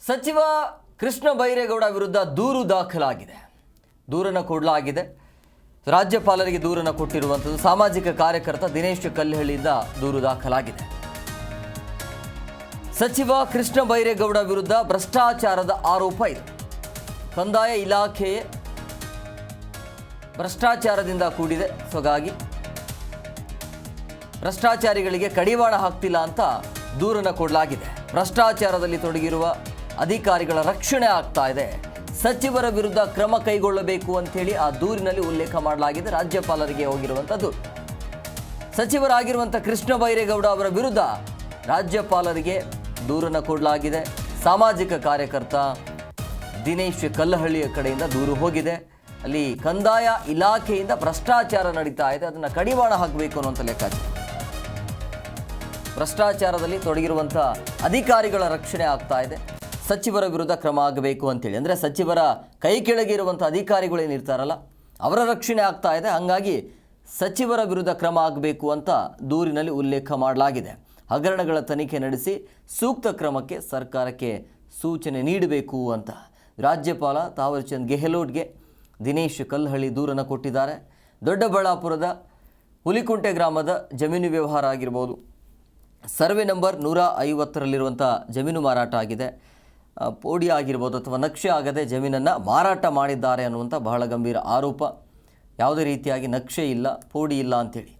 ಸಚಿವ ಕೃಷ್ಣ ಬೈರೇಗೌಡ ವಿರುದ್ಧ ದೂರು ದಾಖಲಾಗಿದೆ. ದೂರನ್ನು ಕೊಡಲಾಗಿದೆ. ರಾಜ್ಯಪಾಲರಿಗೆ ದೂರನ್ನು ಕೊಟ್ಟಿರುವಂಥದ್ದು ಸಾಮಾಜಿಕ ಕಾರ್ಯಕರ್ತ ದಿನೇಶ್ ಕಲ್ಲಹಳ್ಳಿಯಿಂದ ದೂರು ದಾಖಲಾಗಿದೆ. ಸಚಿವ ಕೃಷ್ಣ ಬೈರೇಗೌಡ ವಿರುದ್ಧ ಭ್ರಷ್ಟಾಚಾರದ ಆರೋಪ ಇದೆ. ಕಂದಾಯ ಇಲಾಖೆ ಭ್ರಷ್ಟಾಚಾರದಿಂದ ಕೂಡಿದೆ. ಹಾಗಾಗಿ ಭ್ರಷ್ಟಾಚಾರಿಗಳಿಗೆ ಕಡಿವಾಣ ಹಾಕ್ತಿಲ್ಲ ಅಂತ ದೂರನ್ನು ಕೊಡಲಾಗಿದೆ. ಭ್ರಷ್ಟಾಚಾರದಲ್ಲಿ ತೊಡಗಿರುವ ಅಧಿಕಾರಿಗಳ ರಕ್ಷಣೆ ಆಗ್ತಾ ಇದೆ. ಸಚಿವರ ವಿರುದ್ಧ ಕ್ರಮ ಕೈಗೊಳ್ಳಬೇಕು ಅಂತೇಳಿ ಆ ದೂರಿನಲ್ಲಿ ಉಲ್ಲೇಖ ಮಾಡಲಾಗಿದೆ. ರಾಜ್ಯಪಾಲರಿಗೆ ಹೋಗಿರುವಂಥದ್ದು. ಸಚಿವರಾಗಿರುವಂಥ ಕೃಷ್ಣ ಬೈರೇಗೌಡ ಅವರ ವಿರುದ್ಧ ರಾಜ್ಯಪಾಲರಿಗೆ ದೂರನ್ನು ಕೊಡಲಾಗಿದೆ. ಸಾಮಾಜಿಕ ಕಾರ್ಯಕರ್ತ ದಿನೇಶ್ ಕಲ್ಲಹಳ್ಳಿಯ ಕಡೆಯಿಂದ ದೂರು ಹೋಗಿದೆ. ಅಲ್ಲಿ ಕಂದಾಯ ಇಲಾಖೆಯಿಂದ ಭ್ರಷ್ಟಾಚಾರ ನಡೀತಾ ಇದೆ, ಅದನ್ನು ಕಡಿವಾಣ ಹಾಕಬೇಕು ಅನ್ನುವಂಥ ಲೆಕ್ಕಾಚಾರ. ಭ್ರಷ್ಟಾಚಾರದಲ್ಲಿ ತೊಡಗಿರುವಂಥ ಅಧಿಕಾರಿಗಳ ರಕ್ಷಣೆ ಆಗ್ತಾ ಇದೆ. ಸಚಿವರ ವಿರುದ್ಧ ಕ್ರಮ ಆಗಬೇಕು ಅಂತೇಳಿ, ಅಂದರೆ ಸಚಿವರ ಕೈ ಕೆಳಗೆ ಇರುವಂಥ ಅಧಿಕಾರಿಗಳೇನಿರ್ತಾರಲ್ಲ ಅವರ ರಕ್ಷಣೆ ಆಗ್ತಾ ಇದೆ. ಹಾಗಾಗಿ ಸಚಿವರ ವಿರುದ್ಧ ಕ್ರಮ ಆಗಬೇಕು ಅಂತ ದೂರಿನಲ್ಲಿ ಉಲ್ಲೇಖ ಮಾಡಲಾಗಿದೆ. ಹಗರಣಗಳ ತನಿಖೆ ನಡೆಸಿ ಸೂಕ್ತ ಕ್ರಮಕ್ಕೆ ಸರ್ಕಾರಕ್ಕೆ ಸೂಚನೆ ನೀಡಬೇಕು ಅಂತ ರಾಜ್ಯಪಾಲ ತಾವರ್ಚಂದ್ ಗೆಹ್ಲೋಟ್ಗೆ ದಿನೇಶ್ ಕಲ್ಲಹಳ್ಳಿ ದೂರನ್ನು ಕೊಟ್ಟಿದ್ದಾರೆ. ದೊಡ್ಡಬಳ್ಳಾಪುರದ ಹುಲಿಕುಂಟೆ ಗ್ರಾಮದ ಜಮೀನು ವ್ಯವಹಾರ ಆಗಿರ್ಬೋದು. ಸರ್ವೆ ನಂಬರ್ 150ರಲ್ಲಿರುವಂಥ ಜಮೀನು ಮಾರಾಟ ಆಗಿದೆ. ಪೋಡಿ ಆಗಿರ್ಬೋದು ಅಥವಾ ನಕ್ಷೆ ಆಗದೆ ಜಮೀನನ್ನು ಮಾರಾಟ ಮಾಡಿದ್ದಾರೆ ಅನ್ನುವಂಥ ಬಹಳ ಗಂಭೀರ ಆರೋಪ. ಯಾವುದೇ ರೀತಿಯಾಗಿ ನಕ್ಷೆ ಇಲ್ಲ, ಪೋಡಿ ಇಲ್ಲ ಅಂಥೇಳಿ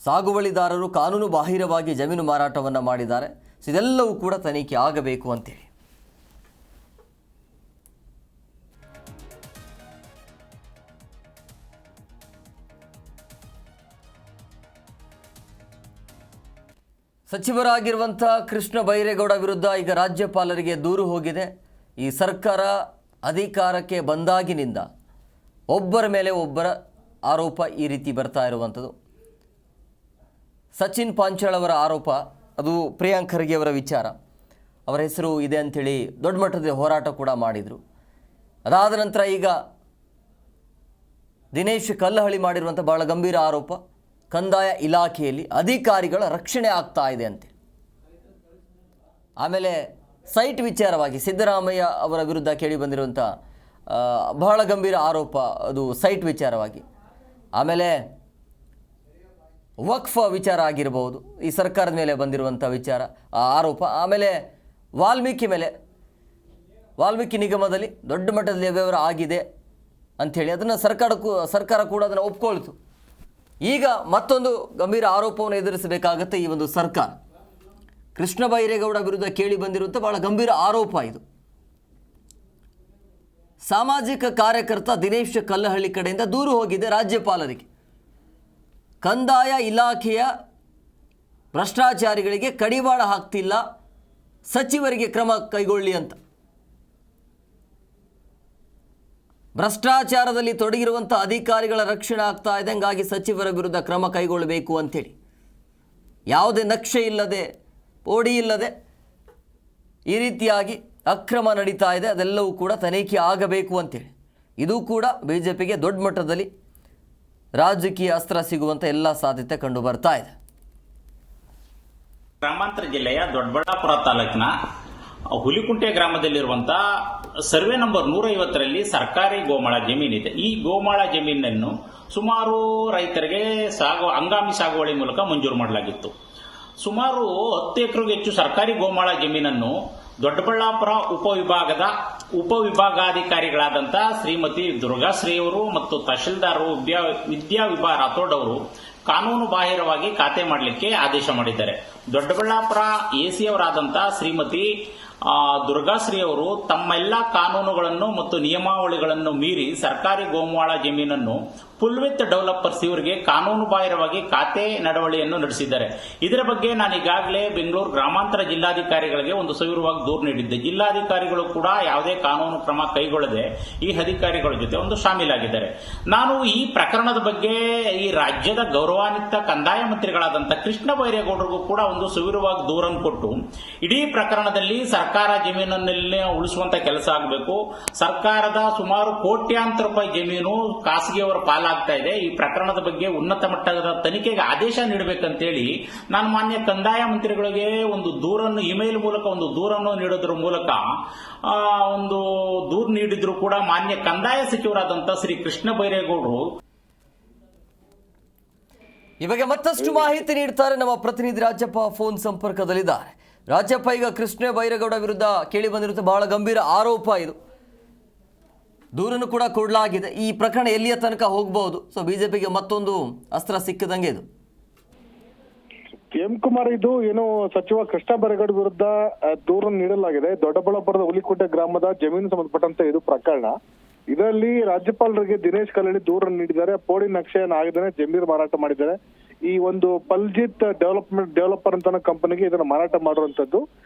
ಸಾಗುವಳಿದಾರರು ಕಾನೂನು ಬಾಹಿರವಾಗಿ ಜಮೀನು ಮಾರಾಟವನ್ನು ಮಾಡಿದ್ದಾರೆ. ಇದೆಲ್ಲವೂ ಕೂಡ ತನಿಖೆ ಆಗಬೇಕು ಅಂತೇಳಿ ಸಚಿವರಾಗಿರುವಂಥ ಕೃಷ್ಣ ಬೈರೇಗೌಡ ವಿರುದ್ಧ ಈಗ ರಾಜ್ಯಪಾಲರಿಗೆ ದೂರು ಹೋಗಿದೆ. ಈ ಸರ್ಕಾರ ಅಧಿಕಾರಕ್ಕೆ ಬಂದಾಗಿನಿಂದ ಒಬ್ಬರ ಮೇಲೆ ಒಬ್ಬರ ಆರೋಪ ಈ ರೀತಿ ಬರ್ತಾ ಇರುವಂಥದ್ದು. ಸಚಿನ್ ಪಾಂಚಾಳ್ ಅವರ ಆರೋಪ, ಅದು ಪ್ರಿಯಾಂಕ್ ಖರ್ಗೆ ಅವರ ವಿಚಾರ. ಅವರ ಹೆಸರು ಇದೆ ಅಂಥೇಳಿ ದೊಡ್ಡ ಮಟ್ಟದ ಹೋರಾಟ ಕೂಡ ಮಾಡಿದರು. ಅದಾದ ನಂತರ ಈಗ ದಿನೇಶ್ ಕಲ್ಲಹಳ್ಳಿ ಮಾಡಿರುವಂಥ ಭಾಳ ಗಂಭೀರ ಆರೋಪ, ಕಂದಾಯ ಇಲಾಖೆಯಲ್ಲಿ ಅಧಿಕಾರಿಗಳ ರಕ್ಷಣೆ ಆಗ್ತಾ ಇದೆ ಅಂತೆ. ಆಮೇಲೆ ಸೈಟ್ ವಿಚಾರವಾಗಿ ಸಿದ್ದರಾಮಯ್ಯ ಅವರ ವಿರುದ್ಧ ಕೇಳಿ ಬಂದಿರುವಂಥ ಬಹಳ ಗಂಭೀರ ಆರೋಪ, ಅದು ಸೈಟ್ ವಿಚಾರವಾಗಿ. ಆಮೇಲೆ ವಕ್ಫ್ ವಿಚಾರ ಆಗಿರ್ಬೋದು, ಈ ಸರ್ಕಾರದ ಮೇಲೆ ಬಂದಿರುವಂಥ ವಿಚಾರ ಆರೋಪ. ಆಮೇಲೆ ವಾಲ್ಮೀಕಿ ನಿಗಮದಲ್ಲಿ ದೊಡ್ಡ ಮಟ್ಟದಲ್ಲಿ ವ್ಯವಹಾರ ಆಗಿದೆ ಅಂಥೇಳಿ ಅದನ್ನು ಸರ್ಕಾರ ಕೂಡ ಅದನ್ನು ಒಪ್ಕೊಳ್ತು. ಈಗ ಮತ್ತೊಂದು ಗಂಭೀರ ಆರೋಪವನ್ನು ಎದುರಿಸಬೇಕಾಗತ್ತೆ ಈ ಒಂದು ಸರ್ಕಾರ. ಕೃಷ್ಣ ಬೈರೇಗೌಡ ವಿರುದ್ಧ ಕೇಳಿ ಬಂದಿರುವಂಥ ಬಹಳ ಗಂಭೀರ ಆರೋಪ ಇದು. ಸಾಮಾಜಿಕ ಕಾರ್ಯಕರ್ತ ದಿನೇಶ್ ಕಲ್ಲಹಳ್ಳಿ ಕಡೆಯಿಂದ ದೂರು ಹೋಗಿದೆ ರಾಜ್ಯಪಾಲರಿಗೆ. ಕಂದಾಯ ಇಲಾಖೆಯ ಭ್ರಷ್ಟಾಚಾರಿಗಳಿಗೆ ಕಡಿವಾಣ ಹಾಕ್ತಿಲ್ಲ, ಸಚಿವರಿಗೆ ಕ್ರಮ ಕೈಗೊಳ್ಳಿ ಅಂತ. ಭ್ರಷ್ಟಾಚಾರದಲ್ಲಿ ತೊಡಗಿರುವಂಥ ಅಧಿಕಾರಿಗಳ ರಕ್ಷಣೆ ಆಗ್ತಾ ಇದೆ. ಹಂಗಾಗಿ ಸಚಿವರ ವಿರುದ್ಧ ಕ್ರಮ ಕೈಗೊಳ್ಳಬೇಕು ಅಂಥೇಳಿ, ಯಾವುದೇ ನಕ್ಷೆ ಇಲ್ಲದೆ, ಪೋಡಿ ಇಲ್ಲದೆ ಈ ರೀತಿಯಾಗಿ ಅಕ್ರಮ ನಡೀತಾ ಇದೆ, ಅದೆಲ್ಲವೂ ಕೂಡ ತನಿಖೆ ಆಗಬೇಕು ಅಂತೇಳಿ. ಇದು ಕೂಡ ಬಿಜೆಪಿಗೆ ದೊಡ್ಡ ಮಟ್ಟದಲ್ಲಿ ರಾಜಕೀಯ ಅಸ್ತ್ರ ಸಿಗುವಂಥ ಎಲ್ಲ ಸಾಧ್ಯತೆ ಕಂಡು ಬರ್ತಾ ಇದೆ. ಗ್ರಾಮಾಂತರ ಜಿಲ್ಲೆಯ ದೊಡ್ಡಬಳ್ಳಾಪುರ ತಾಲೂಕಿನ ಹುಲಿಕುಂಟೆ ಗ್ರಾಮದಲ್ಲಿರುವಂತಹ ಸರ್ವೆ ನಂಬರ್ 150ರಲ್ಲಿ ಸರ್ಕಾರಿ ಗೋಮಾಳ ಜಮೀನಿದೆ. ಈ ಗೋಮಾಳ ಜಮೀನನ್ನು ಸುಮಾರು ರೈತರಿಗೆ ಹಂಗಾಮಿ ಸಾಗುವಳಿ ಮೂಲಕ ಮಂಜೂರು ಮಾಡಲಾಗಿತ್ತು. ಸುಮಾರು 10 ಎಕರೆಗೂ ಹೆಚ್ಚು ಸರ್ಕಾರಿ ಗೋಮಾಳ ಜಮೀನನ್ನು ದೊಡ್ಡಬಳ್ಳಾಪುರ ಉಪವಿಭಾಗಾಧಿಕಾರಿಗಳಾದಂತಹ ಶ್ರೀಮತಿ ದುರ್ಗಾಶ್ರೀಯವರು ಮತ್ತು ತಹಶೀಲ್ದಾರ್ ವಿದ್ಯಾ ವಿಭಾ ರಾಥೋಡ್ ಅವರು ಕಾನೂನು ಬಾಹಿರವಾಗಿ ಖಾತೆ ಮಾಡಲಿಕ್ಕೆ ಆದೇಶ ಮಾಡಿದ್ದಾರೆ. ದೊಡ್ಡಬಳ್ಳಾಪುರ ಎಸಿ ಅವರಾದಂತಹ ಶ್ರೀಮತಿ ದುರ್ಗಾಶ್ರೀ ಅವರು ತಮ್ಮೆಲ್ಲ ಕಾನೂನುಗಳನ್ನು ಮತ್ತು ನಿಯಮಾವಳಿಗಳನ್ನು ಮೀರಿ ಸರ್ಕಾರಿ ಗೋಮಾಳ ಜಮೀನನ್ನು ಪುಲ್ವಿತ್ ಡೆವಲಪರ್ಸ್ ಇವರಿಗೆ ಕಾನೂನು ಬಾಹಿರವಾಗಿ ಖಾತೆ ನಡವಳಿಯನ್ನು ನಡೆಸಿದ್ದಾರೆ. ಇದರ ಬಗ್ಗೆ ನಾನು ಈಗಾಗಲೇ ಬೆಂಗಳೂರು ಗ್ರಾಮಾಂತರ ಜಿಲ್ಲಾಧಿಕಾರಿಗಳಿಗೆ ಒಂದು ಸವಿರವಾಗಿ ದೂರು ನೀಡಿದ್ದೆ. ಜಿಲ್ಲಾಧಿಕಾರಿಗಳು ಕೂಡ ಯಾವುದೇ ಕಾನೂನು ಕ್ರಮ ಕೈಗೊಳ್ಳದೆ ಈ ಅಧಿಕಾರಿಗಳ ಜೊತೆ ಒಂದು ಶಾಮೀಲಾಗಿದ್ದಾರೆ. ನಾನು ಈ ಪ್ರಕರಣದ ಬಗ್ಗೆ ಈ ರಾಜ್ಯದ ಗೌರವಾನ್ವಿತ ಕಂದಾಯ ಮಂತ್ರಿಗಳಾದಂತಹ ಕೃಷ್ಣ ಬೈರೇಗೌಡರಿಗೂ ಕೂಡ ಒಂದು ಸವಿರವಾಗಿ ದೂರನ್ನು ಕೊಟ್ಟು ಇಡೀ ಪ್ರಕರಣದಲ್ಲಿ ಸರ್ಕಾರ ಜಮೀನನ್ನೇ ಉಳಿಸುವಂತ ಕೆಲಸ ಆಗಬೇಕು. ಸರ್ಕಾರದ ಸುಮಾರು ಕೋಟ್ಯಾಂತರ ರೂಪಾಯಿ ಜಮೀನು ಖಾಸಗಿಯವರ ಪಾಲ ಪಾಲಾಗ್ತಾ ಇದೆ. ಈ ಪ್ರಕರಣದ ಬಗ್ಗೆ ಉನ್ನತ ಮಟ್ಟದ ತನಿಖೆಗೆ ಆದೇಶ ನೀಡಬೇಕಂತೇಳಿ ನಾನು ಮಾನ್ಯ ಕಂದಾಯ ಮಂತ್ರಿಗಳಿಗೆ ಒಂದು ದೂರನ್ನು ಇಮೇಲ್ ಮೂಲಕ ಒಂದು ದೂರನ್ನು ನೀಡೋದ್ರ ಮೂಲಕ ಒಂದು ದೂರು ನೀಡಿದ್ರು ಕೂಡ ಮಾನ್ಯ ಕಂದಾಯ ಸಚಿವರಾದಂತ ಶ್ರೀ ಕೃಷ್ಣ ಬೈರೇಗೌಡರು ಈ ಬಗ್ಗೆ ಮತ್ತಷ್ಟು ಮಾಹಿತಿ ನೀಡ್ತಾರೆ ನಮ್ಮ ಪ್ರತಿನಿಧಿ ರಾಜಪ್ಪ ಫೋನ್ ಸಂಪರ್ಕದಲ್ಲಿದ್ದಾರೆ. ರಾಜಪ್ಪ, ಈಗ ಕೃಷ್ಣ ಬೈರೇಗೌಡ ವಿರುದ್ಧ ಕೇಳಿ ಬಂದಿರುತ್ತೆ ಬಹಳ ಗಂಭೀರ ಆರೋಪ ಇದು, ದೂರನ್ನು ಕೂಡ ಕೊಡಲಾಗಿದೆ. ಈ ಪ್ರಕರಣ ಎಲ್ಲಿಯ ತನಕ ಹೋಗಬಹುದು? ಸೊ ಬಿಜೆಪಿಗೆ ಮತ್ತೊಂದು ಅಸ್ತ್ರ ಸಿಕ್ಕದಂಗೆ ಇದು. ಎಂ ಕುಮಾರ್, ಇದು ಏನು ಸಚಿವ ಕೃಷ್ಣ ಬೈರೇಗೌಡ ವಿರುದ್ಧ ದೂರನ್ನು ನೀಡಲಾಗಿದೆ. ದೊಡ್ಡಬಳ್ಳಾಪುರದ ಹುಲಿಕೋಟೆ ಗ್ರಾಮದ ಜಮೀನು ಸಂಬಂಧಪಟ್ಟಂತೆ ಇದು ಪ್ರಕರಣ. ಇದರಲ್ಲಿ ರಾಜ್ಯಪಾಲರಿಗೆ ದಿನೇಶ್ ಕಲ್ಲಳ್ಳಿ ದೂರನ್ನು ನೀಡಿದ್ದಾರೆ. ಪೋಡಿ ನಕ್ಷೆಯನ್ನು ಆಗಿದ್ದಾನೆ, ಜಮೀನು ಮಾರಾಟ ಮಾಡಿದ್ದಾರೆ. ಈ ಒಂದು ಪಲ್ಜಿತ್ ಡೆವಲಪರ್ ಅಂತ ಕಂಪನಿಗೆ ಇದನ್ನು ಮಾರಾಟ ಮಾಡಿರುವಂತದ್ದು.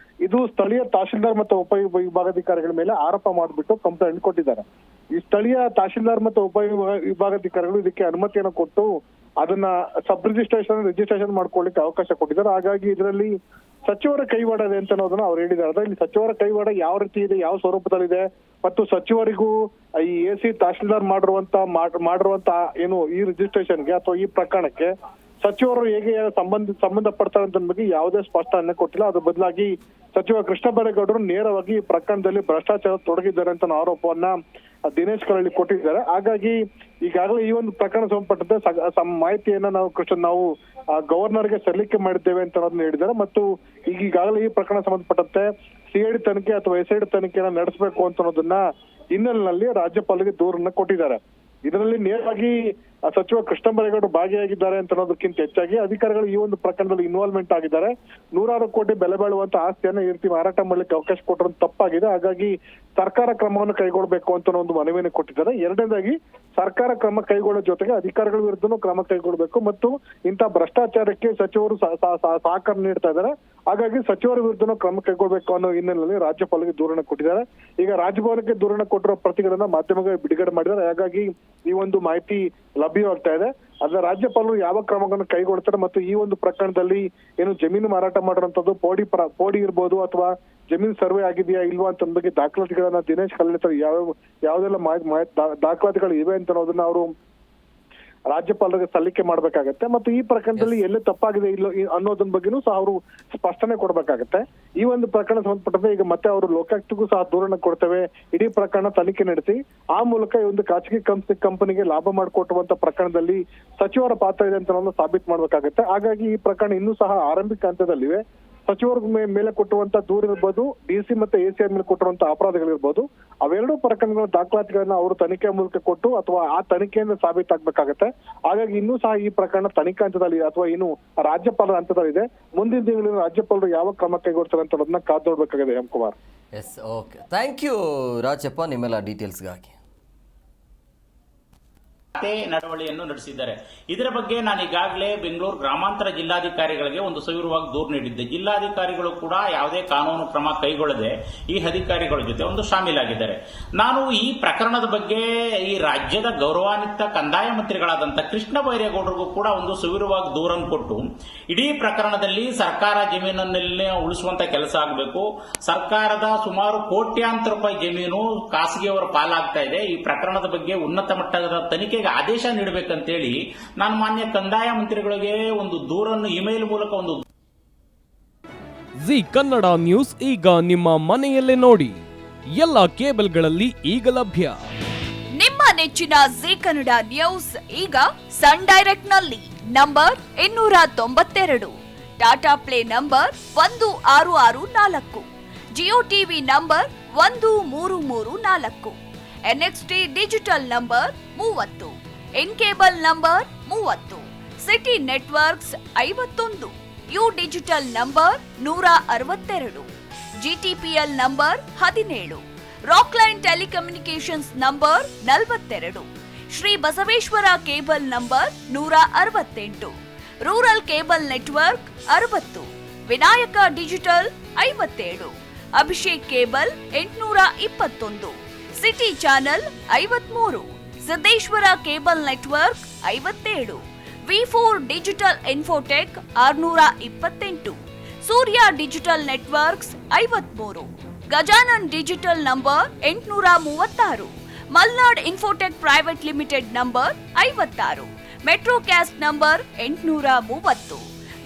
ಇದು ಸ್ಥಳೀಯ ತಹಶೀಲ್ದಾರ್ ಮತ್ತು ಉಪವಿಭಾಗಾಧಿಕಾರಿಗಳ ಮೇಲೆ ಆರೋಪ ಮಾಡಿಬಿಟ್ಟು ಕಂಪ್ಲೇಂಟ್ ಕೊಟ್ಟಿದ್ದಾರೆ. ಈ ಸ್ಥಳೀಯ ತಹಶೀಲ್ದಾರ್ ಮತ್ತು ಉಪವಿಭಾಗಾಧಿಕಾರಿಗಳು ಇದಕ್ಕೆ ಅನುಮತಿಯನ್ನು ಕೊಟ್ಟು ಅದನ್ನ ಸಬ್ ರಿಜಿಸ್ಟ್ರೇಷನ್ ಮಾಡ್ಕೊಳ್ಳಿಕ್ಕೆ ಅವಕಾಶ ಕೊಟ್ಟಿದ್ದಾರೆ. ಹಾಗಾಗಿ ಇದರಲ್ಲಿ ಸಚಿವರ ಕೈವಾಡ ಇದೆ ಅಂತ ಅನ್ನೋದನ್ನ ಅವ್ರು ಹೇಳಿದ್ದಾರೆ. ಇಲ್ಲಿ ಸಚಿವರ ಕೈವಾಡ ಯಾವ ರೀತಿ ಇದೆ, ಯಾವ ಸ್ವರೂಪದಲ್ಲಿದೆ, ಮತ್ತು ಸಚಿವರಿಗೂ ಈ AC ತಹಶೀಲ್ದಾರ್ ಮಾಡಿರುವಂತ ಏನು ಈ ರಿಜಿಸ್ಟ್ರೇಷನ್ಗೆ ಅಥವಾ ಈ ಪ್ರಕರಣಕ್ಕೆ ಸಚಿವರು ಹೇಗೆ ಸಂಬಂಧಪಡ್ತಾರೆ ಅಂತ ಬಗ್ಗೆ ಯಾವುದೇ ಸ್ಪಷ್ಟನೆ ಕೊಟ್ಟಿಲ್ಲ. ಅದ್ರ ಬದಲಾಗಿ ಸಚಿವ ಕೃಷ್ಣ ಬೈರೇಗೌಡರು ನೇರವಾಗಿ ಈ ಪ್ರಕರಣದಲ್ಲಿ ಭ್ರಷ್ಟಾಚಾರ ತೊಡಗಿದ್ದಾರೆ ಅಂತ ಆರೋಪವನ್ನ ದಿನೇಶ್ ಕಲ್ಲಳ್ಳಿ ಕೊಟ್ಟಿದ್ದಾರೆ. ಹಾಗಾಗಿ ಈಗಾಗಲೇ ಈ ಒಂದು ಪ್ರಕರಣ ಸಂಬಂಧಪಟ್ಟಂತೆ ಮಾಹಿತಿಯನ್ನ ನಾವು ಗವರ್ನರ್ಗೆ ಸಲ್ಲಿಕೆ ಮಾಡಿದ್ದೇವೆ ಅಂತ ಅನ್ನೋದನ್ನ ಹೇಳಿದ್ದಾರೆ. ಮತ್ತು ಈಗಾಗಲೇ ಈ ಪ್ರಕರಣ ಸಂಬಂಧಪಟ್ಟಂತೆ CID ತನಿಖೆ ಅಥವಾ SID ತನಿಖೆಯನ್ನ ನಡೆಸಬೇಕು ಅಂತ ಅನ್ನೋದನ್ನ ಹಿನ್ನೆಲೆಯಲ್ಲಿ ರಾಜ್ಯಪಾಲರಿಗೆ ದೂರನ್ನ ಕೊಟ್ಟಿದ್ದಾರೆ. ಇದರಲ್ಲಿ ನೇರವಾಗಿ ಸಚಿವ ಕೃಷ್ಣ ಬೈರೇಗೌಡರು ಭಾಗಿಯಾಗಿದ್ದಾರೆ ಅಂತ ಅನ್ನೋದಕ್ಕಿಂತ ಹೆಚ್ಚಾಗಿ ಅಧಿಕಾರಿಗಳು ಈ ಒಂದು ಪ್ರಕರಣದಲ್ಲಿ ಇನ್ವಾಲ್ವ್ಮೆಂಟ್ ಆಗಿದ್ದಾರೆ. 100 ಕೋಟಿ ಬೆಲೆ ಬಾಳುವಂತ ಆಸ್ತಿಯನ್ನ ಈ ರೀತಿ ಮಾರಾಟ ಮಾಡ್ಲಿಕ್ಕೆ ಅವಕಾಶ ಕೊಟ್ಟಿರೋದು ತಪ್ಪಾಗಿದೆ. ಹಾಗಾಗಿ ಸರ್ಕಾರ ಕ್ರಮವನ್ನು ಕೈಗೊಳ್ಳಬೇಕು ಅಂತ ಒಂದು ಮನವಿಯನ್ನು ಕೊಟ್ಟಿದ್ದಾರೆ. ಎರಡನೇದಾಗಿ ಸರ್ಕಾರ ಕ್ರಮ ಕೈಗೊಳ್ಳೋ ಜೊತೆಗೆ ಅಧಿಕಾರಿಗಳ ವಿರುದ್ಧನೂ ಕ್ರಮ ಕೈಗೊಳ್ಳಬೇಕು ಮತ್ತು ಇಂಥ ಭ್ರಷ್ಟಾಚಾರಕ್ಕೆ ಸಚಿವರು ಸಹಕಾರ ನೀಡ್ತಾ ಇದ್ದಾರೆ. ಹಾಗಾಗಿ ಸಚಿವರ ವಿರುದ್ಧನೂ ಕ್ರಮ ಕೈಗೊಳ್ಳಬೇಕು ಅನ್ನೋ ಹಿನ್ನೆಲೆಯಲ್ಲಿ ರಾಜ್ಯಪಾಲರಿಗೆ ದೂರನ್ನು ಕೊಟ್ಟಿದ್ದಾರೆ. ಈಗ ರಾಜ್ಯಭವನಕ್ಕೆ ದೂರನ್ನು ಕೊಟ್ಟಿರೋ ಪ್ರತಿಗಳನ್ನ ಮಾಧ್ಯಮಗಳು ಬಿಡುಗಡೆ ಮಾಡಿದ್ದಾರೆ. ಹಾಗಾಗಿ ಈ ಒಂದು ಮಾಹಿತಿ ಲಭ್ಯವಾಗ್ತಾ ಇದೆ. ಅದ್ರ ರಾಜ್ಯಪಾಲರು ಯಾವ ಕ್ರಮಗಳನ್ನು ಕೈಗೊಳ್ತಾರೆ ಮತ್ತು ಈ ಒಂದು ಪ್ರಕರಣದಲ್ಲಿ ಏನು ಜಮೀನು ಮಾರಾಟ ಮಾಡಿರುವಂತದ್ದು ಪೋಡಿ ಇರ್ಬೋದು ಅಥವಾ ಜಮೀನು ಸರ್ವೆ ಆಗಿದೆಯಾ ಇಲ್ವಾ ಅಂತ ಬಗ್ಗೆ ದಾಖಲಾತಿಗಳನ್ನ ದಿನೇಶ್ ಕಲ್ಲಳ್ಳಿ ಯಾವ್ದೆಲ್ಲ ದಾಖಲಾತಿಗಳು ಇವೆ ಅಂತ ಅನ್ನೋದನ್ನ ಅವರು ರಾಜ್ಯಪಾಲರಿಗೆ ಸಲ್ಲಿಕೆ ಮಾಡ್ಬೇಕಾಗತ್ತೆ. ಮತ್ತು ಈ ಪ್ರಕರಣದಲ್ಲಿ ಎಲ್ಲೇ ತಪ್ಪಾಗಿದೆ ಇಲ್ಲ ಅನ್ನೋದನ್ನ ಬಗ್ಗೆನೂ ಸಹ ಅವರು ಸ್ಪಷ್ಟನೆ ಕೊಡ್ಬೇಕಾಗತ್ತೆ. ಈ ಒಂದು ಪ್ರಕರಣ ಸಂಬಂಧಪಟ್ಟಂತೆ ಈಗ ಮತ್ತೆ ಅವರು ಲೋಕಾಯುಕ್ತಗೂ ಸಹ ದೂರನ್ನ ಕೊಡ್ತೇವೆ, ಇಡೀ ಪ್ರಕರಣ ತನಿಖೆ ನಡೆಸಿ ಆ ಮೂಲಕ ಈ ಒಂದು ಖಾಸಗಿ ಕಂಪನಿಗೆ ಲಾಭ ಮಾಡಿಕೊಟ್ಟುವಂತ ಪ್ರಕರಣದಲ್ಲಿ ಸಚಿವರ ಪಾತ್ರ ಇದೆ ಅಂತ ಸಾಬೀತು ಮಾಡ್ಬೇಕಾಗತ್ತೆ. ಹಾಗಾಗಿ ಈ ಪ್ರಕರಣ ಇನ್ನೂ ಸಹ ಆರಂಭಿಕ ಹಂತದಲ್ಲಿವೆ. ಸಚಿವರ ಮೇಲೆ ಕೊಟ್ಟುವಂತ ದೂರ ಇರ್ಬೋದು, DC ಮತ್ತೆ ACR ಮೇಲೆ ಕೊಟ್ಟಿರುವಂತ ಅಪರಾಧಗಳಿರ್ಬೋದು, ಅವೆರಡೂ ಪ್ರಕರಣಗಳ ದಾಖಲಾತಿಗಳನ್ನ ಅವರು ತನಿಖೆ ಮೂಲಕ ಕೊಟ್ಟು ಅಥವಾ ಆ ತನಿಖೆಯಿಂದ ಸಾಬೀತಾಗಬೇಕಾಗತ್ತೆ. ಹಾಗಾಗಿ ಇನ್ನೂ ಸಹ ಈ ಪ್ರಕರಣ ತನಿಖಾ ಹಂತದಲ್ಲಿ ಅಥವಾ ಇನ್ನು ರಾಜ್ಯಪಾಲರ ಹಂತದಲ್ಲಿದೆ. ಮುಂದಿನ ದಿನಗಳಲ್ಲಿ ರಾಜ್ಯಪಾಲರು ಯಾವ ಕ್ರಮ ಕೈಗೊಳ್ತಾರೆ ಅಂತ ಅದನ್ನ ಕಾದು ನೋಡ್ಬೇಕಾಗಿದೆ. M Kumar, yes, okay, thank you Rajappa ನಿಮ್ಮೆಲ್ಲ ಡೀಟೇಲ್ಸ್ಗಾಗಿ. ನಡವಳಿಯನ್ನು ನಡೆಸಿದ್ದಾರೆ. ಇದರ ಬಗ್ಗೆ ನಾನು ಈಗಾಗಲೇ ಬೆಂಗಳೂರು ಗ್ರಾಮಾಂತರ ಜಿಲ್ಲಾಧಿಕಾರಿಗಳಿಗೆ ಒಂದು ಸವಿರವಾಗಿ ದೂರು ನೀಡಿದ್ದೆ. ಜಿಲ್ಲಾಧಿಕಾರಿಗಳು ಕೂಡ ಯಾವುದೇ ಕಾನೂನು ಕ್ರಮ ಕೈಗೊಳ್ಳದೆ ಈ ಅಧಿಕಾರಿಗಳ ಜೊತೆ ಒಂದು ಶಾಮೀಲಾಗಿದ್ದಾರೆ. ನಾನು ಈ ಪ್ರಕರಣದ ಬಗ್ಗೆ ಈ ರಾಜ್ಯದ ಗೌರವಾನ್ವಿತ ಕಂದಾಯ ಮಂತ್ರಿಗಳಾದಂಥ ಕೃಷ್ಣ ಬೈರೇಗೌಡರಿಗೂ ಕೂಡ ಒಂದು ಸವಿರವಾಗಿ ದೂರನ್ನು ಕೊಟ್ಟು ಇಡೀ ಪ್ರಕರಣದಲ್ಲಿ ಸರ್ಕಾರ ಜಮೀನನ್ನೆಲ್ಲ ಉಳಿಸುವಂತ ಕೆಲಸ ಆಗಬೇಕು. ಸರ್ಕಾರದ ಸುಮಾರು ಕೋಟ್ಯಾಂತರ ರೂಪಾಯಿ ಜಮೀನು ಖಾಸಗಿಯವರ ಪಾಲಾಗ್ತಾ ಇದೆ. ಈ ಪ್ರಕರಣದ ಬಗ್ಗೆ ಉನ್ನತ ಮಟ್ಟದ ತನಿಖೆ ಆದೇಶ ನೀಡಬೇಕಂತೇಳಿ ನಾನು ಮಾನ್ಯ ಕಂದಾಯ ಮಂತ್ರಿಗಳಿಗೆ ಒಂದು ದೂರನ್ನು ಇಮೇಲ್ ಮೂಲಕ ಒಂದು ಜಿ ಕನ್ನಡ ನ್ಯೂಸ್ ಈಗ ನಿಮ್ಮ ಮನೆಯಲ್ಲೇ ನೋಡಿ. ಎಲ್ಲ ಕೇಬಲ್ಗಳಲ್ಲಿ ಈಗ ಲಭ್ಯ. ನಿಮ್ಮ ನೆಚ್ಚಿನ ಜಿ ಕನ್ನಡ ನ್ಯೂಸ್ ಈಗ ಸನ್ ಡೈರೆಕ್ಟ್ ನಲ್ಲಿ number 292, Tata play number 1664, Jio TV number 1334, NXT digital number 30, in cable number 30, city networks 51, U digital number 162, GTPL number 17, Rockline telecommunications number 42, Shri Basaveshwara cable number 168, rural cable network 60, Vinayaka digital 57, Abhishek cable 821, city channel 53, Siddeshwara cable network 57, V4 digital Infotech 628, Surya digital networks 53, Gajanan digital number 836, Malnad infotech private limited number 56, metrocast number 830,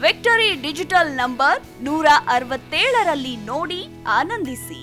victory digital number 167ರಲ್ಲಿ ನೋಡಿ ಆನಂದಿಸಿ.